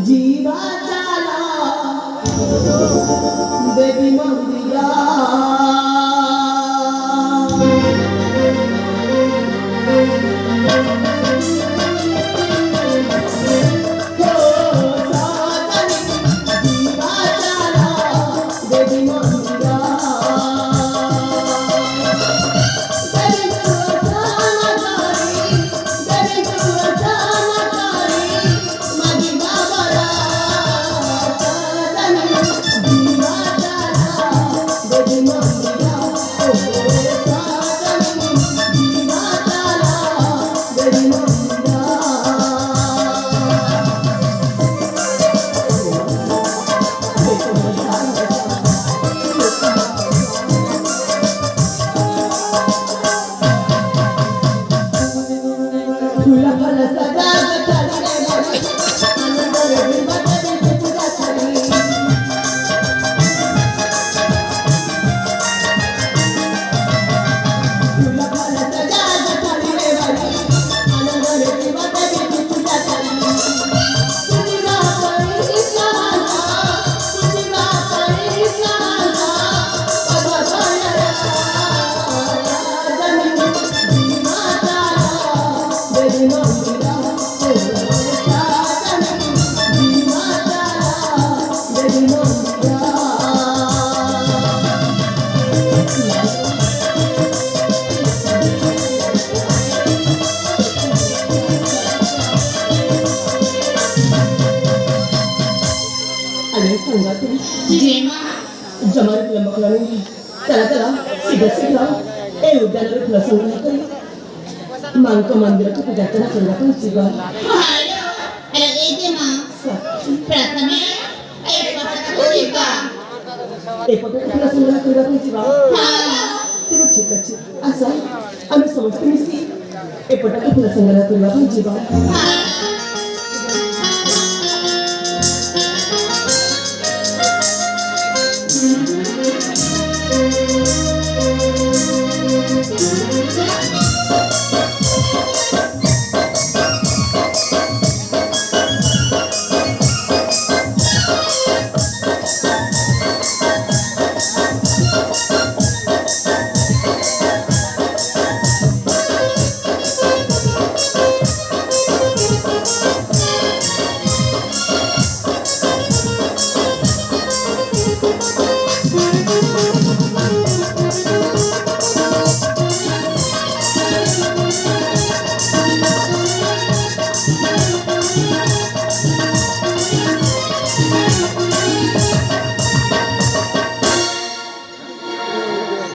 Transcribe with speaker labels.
Speaker 1: जीवा जाला देवी मंदिरा जमात लंबकलानी चला चला शीघ्र ए उद्यानावर फुलं संग्रह करी मांक मंदिराची पूजा करा संध्याकाळी शिवा फुलं संग्रह करा शिवा तेव्हा ठीक आहे असा आम्ही समजतो मिसली ए पटाके फुलं संग्रह करा शिवा